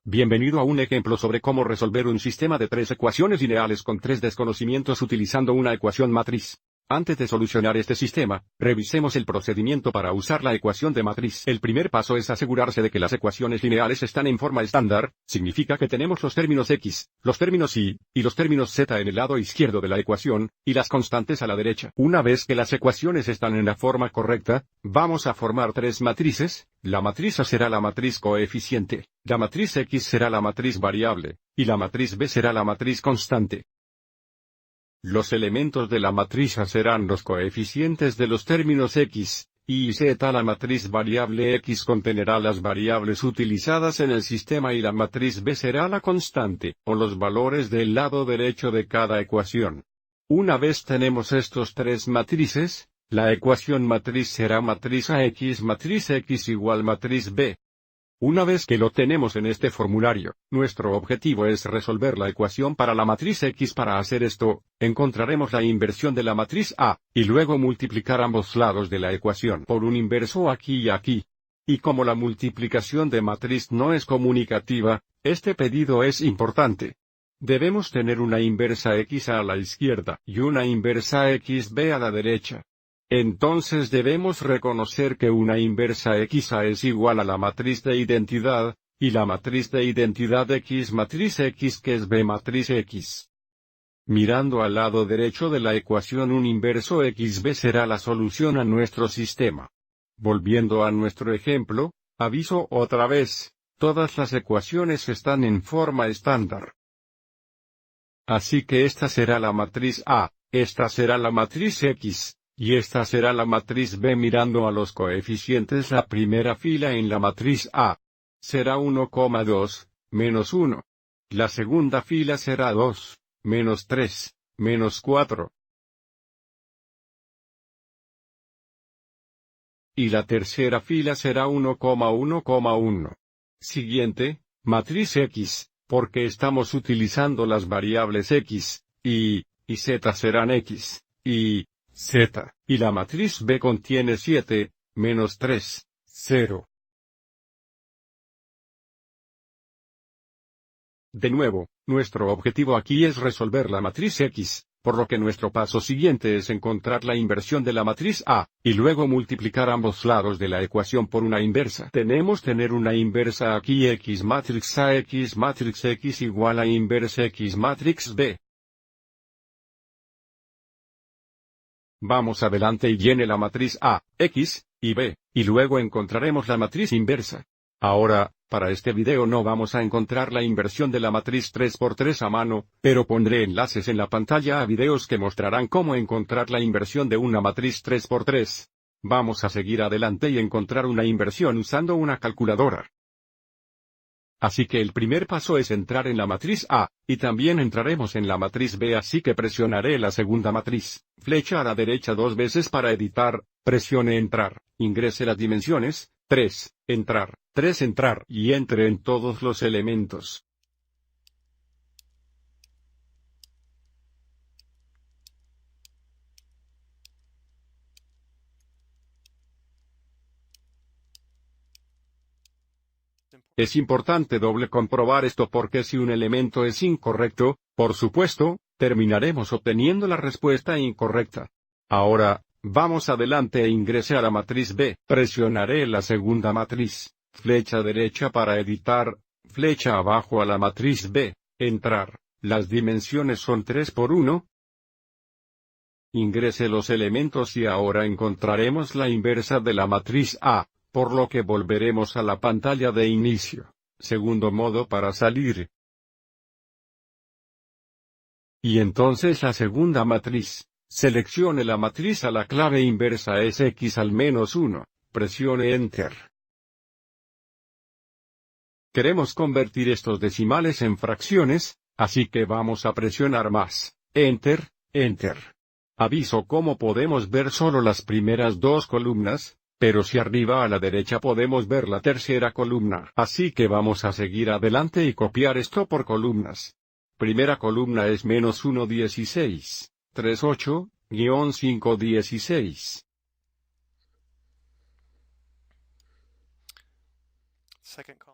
Bienvenido a un ejemplo sobre cómo resolver un sistema de tres ecuaciones lineales con tres desconocimientos utilizando una ecuación matriz. Antes de solucionar este sistema, revisemos el procedimiento para usar la ecuación de matriz. El primer paso es asegurarse de que las ecuaciones lineales están en forma estándar, significa que tenemos los términos x, los términos y los términos z en el lado izquierdo de la ecuación, y las constantes a la derecha. Una vez que las ecuaciones están en la forma correcta, vamos a formar tres matrices. La matriz A será la matriz coeficiente, la matriz X será la matriz variable, y la matriz B será la matriz constante. Los elementos de la matriz A serán los coeficientes de los términos X, y Z. La matriz variable X contenerá las variables utilizadas en el sistema y la matriz B será la constante, o los valores del lado derecho de cada ecuación. Una vez tenemos estos tres matrices, la ecuación matriz será matriz X igual matriz B. Una vez que lo tenemos en este formulario, nuestro objetivo es resolver la ecuación para la matriz X. Para hacer esto, encontraremos la inversión de la matriz A, y luego multiplicar ambos lados de la ecuación por un inverso aquí y aquí. Y como la multiplicación de matriz no es conmutativa, este pedido es importante. Debemos tener una inversa X a la izquierda y una inversa XB a la derecha. Entonces debemos reconocer que una inversa XA es igual a la matriz de identidad, y la matriz de identidad X matriz X que es B matriz X. Mirando al lado derecho de la ecuación, un inverso XB será la solución a nuestro sistema. Volviendo a nuestro ejemplo, aviso otra vez, todas las ecuaciones están en forma estándar. Así que esta será la matriz A, esta será la matriz X. Y esta será la matriz B. Mirando a los coeficientes, la primera fila en la matriz A será 1,2, menos 1. La segunda fila será 2, menos 3, menos 4. Y la tercera fila será 1,1,1. Siguiente, matriz X, porque estamos utilizando las variables X, y Z serán X, y Z, y la matriz B contiene 7, menos 3, 0. De nuevo, nuestro objetivo aquí es resolver la matriz X, por lo que nuestro paso siguiente es encontrar la inversión de la matriz A, y luego multiplicar ambos lados de la ecuación por una inversa. Tenemos tener una inversa aquí X matrix A X matrix X igual a inversa X matrix B. Vamos adelante y llene la matriz A, X, y B, y luego encontraremos la matriz inversa. Ahora, para este video no vamos a encontrar la inversión de la matriz 3×3 a mano, pero pondré enlaces en la pantalla a videos que mostrarán cómo encontrar la inversión de una matriz 3×3. Vamos a seguir adelante y encontrar una inversión usando una calculadora. Así que el primer paso es entrar en la matriz A, y también entraremos en la matriz B, así que presionaré la segunda matriz, flecha a la derecha 2 veces para editar, presione entrar, ingrese las dimensiones, 3, entrar, 3 entrar y entre en todos los elementos. Es importante doble comprobar esto porque si un elemento es incorrecto, por supuesto, terminaremos obteniendo la respuesta incorrecta. Ahora, vamos adelante e ingrese a la matriz B. Presionaré la segunda matriz, flecha derecha para editar, flecha abajo a la matriz B, entrar, las dimensiones son 3×1. Ingrese los elementos y ahora encontraremos la inversa de la matriz A. Por lo que volveremos a la pantalla de inicio. Segundo modo para salir. Y entonces la segunda matriz. Seleccione la matriz a la clave inversa es X al menos 1. Presione Enter. Queremos convertir estos decimales en fracciones, así que vamos a presionar más. Enter, Enter. Aviso cómo podemos ver solo las primeras dos columnas. Pero si arriba a la derecha podemos ver la tercera columna. Así que vamos a seguir adelante y copiar esto por columnas. Primera columna es menos 1, 16, 3, 8, guión 5, 16.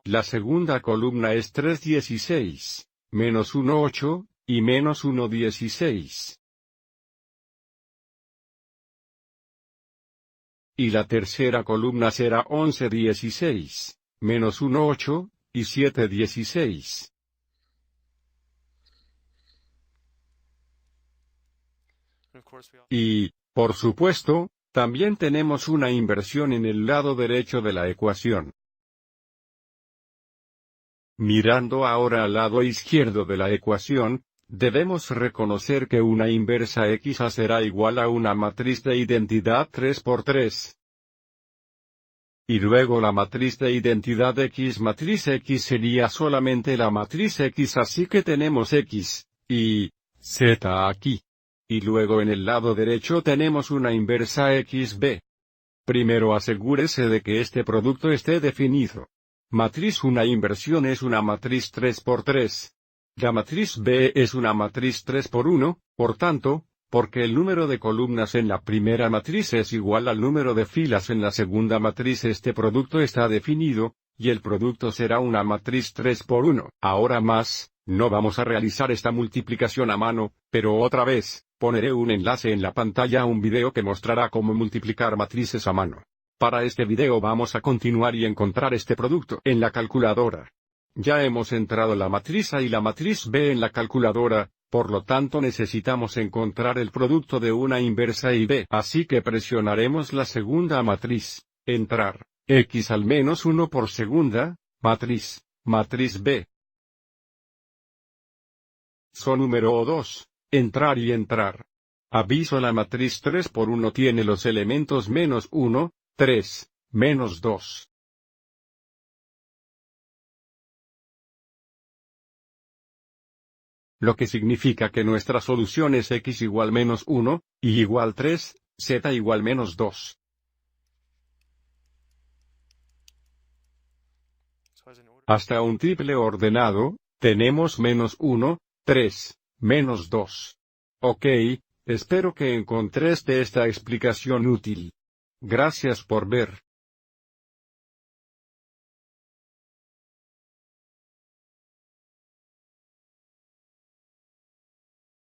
La segunda columna es 3,16, menos 1,8, y menos 1,16. Y la tercera columna será 11,16, menos 1,8, y 7,16. Y, por supuesto, también tenemos una inversión en el lado derecho de la ecuación. Mirando ahora al lado izquierdo de la ecuación, debemos reconocer que una inversa X será igual a una matriz de identidad 3 por 3. Y luego la matriz de identidad matriz X sería solamente la matriz X, así que tenemos X, y Z aquí. Y luego en el lado derecho tenemos una inversa XB. Primero asegúrese de que este producto esté definido. Matriz una inversión es una matriz 3 por 3. La matriz B es una matriz 3 por 1, por tanto, porque el número de columnas en la primera matriz es igual al número de filas en la segunda matriz, este producto está definido, y el producto será una matriz 3 por 1. Ahora más, no vamos a realizar esta multiplicación a mano, pero otra vez, pondré un enlace en la pantalla a un video que mostrará cómo multiplicar matrices a mano. Para este video vamos a continuar y encontrar este producto en la calculadora. Ya hemos entrado la matriz A y la matriz B en la calculadora, por lo tanto necesitamos encontrar el producto de una inversa y B. Así que presionaremos la segunda matriz, entrar, X al menos 1 por segunda, matriz B. Número 2, entrar y entrar. Aviso: la matriz 3 por 1 tiene los elementos menos 1, 3, menos 2. Lo que significa que nuestra solución es X igual menos 1, Y igual 3, Z igual menos 2. Hasta un triple ordenado, tenemos menos 1, 3, menos 2. Ok, espero que encontres esta explicación útil. Gracias por ver.